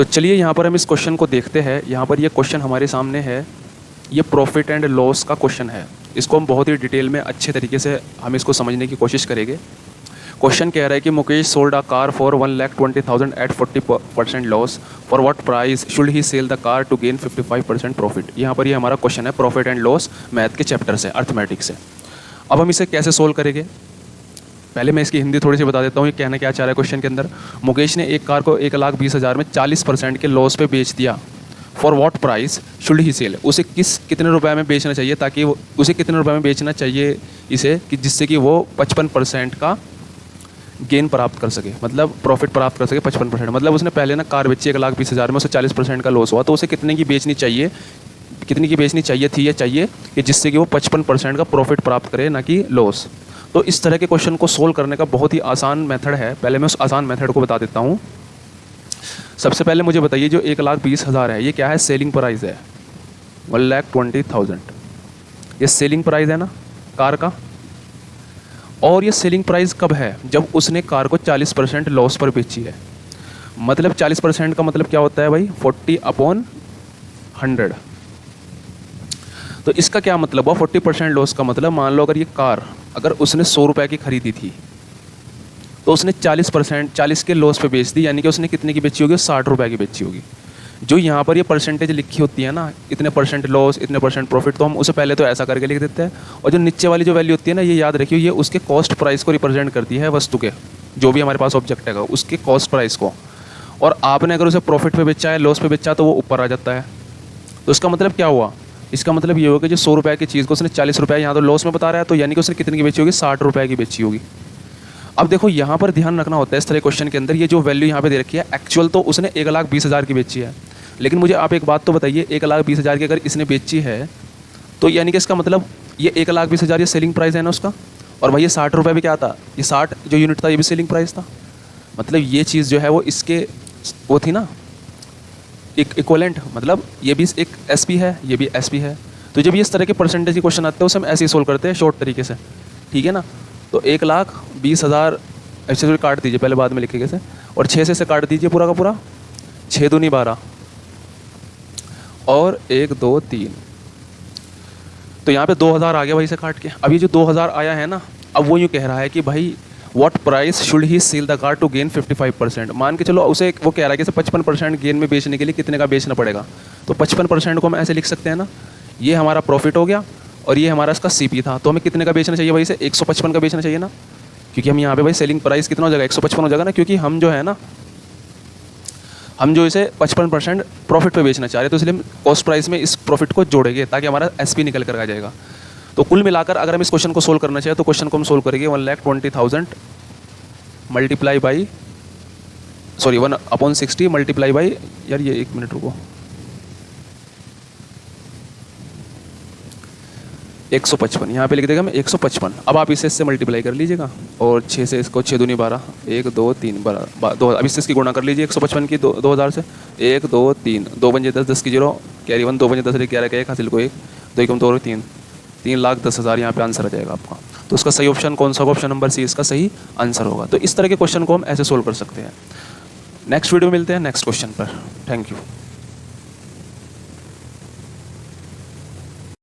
तो चलिए यहाँ पर हम इस क्वेश्चन को देखते हैं। यहाँ पर ये क्वेश्चन हमारे सामने है, ये प्रॉफिट एंड लॉस का क्वेश्चन है। इसको हम बहुत ही डिटेल में अच्छे तरीके से हम इसको समझने की कोशिश करेंगे। क्वेश्चन कह रहा है कि Mukesh sold a car for 1,20,000 at 40% loss, for what price should he sell the car to gain 55% profit. यहाँ पर ये हमारा क्वेश्चन है प्रॉफिट एंड लॉस मैथ के चैप्टर से, अर्थमेटिक्स से। अब हम इसे कैसे सोल्व करेंगे, पहले मैं इसकी हिंदी थोड़ी सी बता देता हूँ। ये कहना क्या चाह रहा है क्वेश्चन के अंदर, मुकेश ने एक कार को 1,20,000 में 40% के लॉस पे बेच दिया। For what price should he sell, उसे कितने रुपए में बेचना चाहिए, ताकि वो उसे कितने रुपए में बेचना चाहिए इसे, कि जिससे कि वो 55% का गेन प्राप्त कर सके, मतलब प्रॉफिट प्राप्त कर सके 55%। मतलब उसने पहले ना कार बेची 1,20,000 में, उसे 40% का लॉस हुआ, तो उसे कितने की बेचनी चाहिए, कितनी की बेचनी चाहिए थी या चाहिए कि जिससे कि वो 55% का प्रॉफिट प्राप्त करे, ना कि लॉस। तो इस तरह के क्वेश्चन को सोल्व करने का बहुत ही आसान मेथड है। पहले मैं उस आसान मेथड को बता देता हूँ। सबसे पहले मुझे बताइए, जो 1,20,000 है ये क्या है, सेलिंग प्राइस है। 1,20,000 ये सेलिंग प्राइस है ना कार का। और ये सेलिंग प्राइस कब है, जब उसने कार को 40% लॉस पर बेची है। मतलब 40% का मतलब क्या होता है भाई, 40/100। तो इसका क्या मतलब हुआ 40% लॉस का मतलब, मान लो अगर ये कार अगर उसने 100 रुपये की खरीदी थी, तो उसने 40% के लॉस पे बेच दी, यानी कि उसने कितने की बेची होगी, 60 रुपये की बेची होगी। जो यहाँ पर ये परसेंटेज लिखी होती है ना, इतने परसेंट लॉस इतने परसेंट प्रॉफिट, तो हम उसे पहले तो ऐसा करके लिख देते हैं। और जो नीचे वाली जो वैल्यू होती है ना, ये याद रखिए, ये उसके कॉस्ट प्राइस को रिप्रेजेंट करती है, वस्तु के जो भी हमारे पास ऑब्जेक्ट है उसके कॉस्ट प्राइस को। और आपने अगर उसे प्रॉफिट पे बेचा है, लॉस पे बेचा, तो वो ऊपर आ जाता है। तो इसका मतलब क्या हुआ, इसका मतलब ये होगा कि जो 100 रुपये की चीज़ को उसने 40 रुपये यहाँ तो लॉस में बता रहा है, तो यानी कि उसने कितने की बेची होगी, 60 रुपये की बेची होगी। अब देखो यहाँ पर ध्यान रखना होता है इस तरह क्वेश्चन के अंदर, ये जो वैल्यू यहाँ पे दे रखी है एक्चुअल तो उसने 1,20,000 की बेची है। लेकिन मुझे आप एक बात तो बताइए, 1,20,000 की अगर इसने बेची है, तो यानी कि इसका मतलब ये 1,20,000 ये सेलिंग प्राइस है ना उसका। और भाई ये 60 रुपये भी क्या था, ये 60 जो यूनिट था ये भी सेलिंग प्राइस था। मतलब ये चीज़ जो है वो इसके वो थी ना इक्वलेंट, मतलब ये भी एक SP है, ये भी SP है। तो जब ये इस तरह के परसेंटेज के क्वेश्चन आते हैं उसे हम ऐसे ही सोल्व करते हैं शॉर्ट तरीके से, ठीक है ना। तो 1,20,000 ऐसे थोड़ी काट दीजिए, पहले बाद में लिखेंगे से, और 6 से काट दीजिए पूरा का पूरा, 6 दूनी 12 और 1 2 3, तो यहाँ पे 2,000 आ गया भाई से काट के। अब ये जो 2,000 आया है ना, अब वो यूँ कह रहा है कि भाई what price should he sell the car to gain 55%। मान के चलो उसे वो कह रहा है कि इसे 55% गेन में बेचने के लिए कितने का बेचना पड़ेगा। तो 55% को हम ऐसे लिख सकते हैं ना, ये हमारा प्रॉफिट हो गया और ये हमारा इसका CP था। तो हमें कितने का बेचना चाहिए भाई, इसे 155 का बेचना चाहिए ना, क्योंकि हम यहाँ पे भाई सेलिंग प्राइस कितना हो जाएगा, 155 हो जाएगा ना, क्योंकि हम जो है ना, हम जो इसे 55% प्रॉफिट पे बेचना चाह रहे हैं, तो इसलिए हम कॉस्ट प्राइस में इस प्रॉफिट को जोड़ेंगे ताकि हमारा SP निकल कर आ जाएगा। तो कुल मिलाकर अगर हम इस क्वेश्चन को सोल्व करना चाहें, तो क्वेश्चन को हम सोल्व करेंगे 1,20,000 मल्टीप्लाई बाई 1/60 मल्टीप्लाई बाई, यार ये 1 मिनट रुको, 155 यहाँ पे लिख देगा मैं 155। अब आप इसे इससे मल्टीप्लाई कर लीजिएगा और 6 से इसको 6 दूनी 12, 1 2 3 12 2, अब इससे इसकी गुणा कर लीजिए 155 की 2,000 से, 1 2 3 2 पंजे 10, 10 की 0 कैरी 1, 2 पंजे 10 11 का 1 हासिल को 1 2 1 2 3, 3,10,000 यहाँ पे आंसर आ जाएगा आपका। तो उसका सही ऑप्शन कौन सा होगा, ऑप्शन नंबर C इसका सही आंसर होगा। तो इस तरह के क्वेश्चन को हम ऐसे सोल्व कर सकते हैं। नेक्स्ट वीडियो में मिलते हैं नेक्स्ट क्वेश्चन पर। Thank you.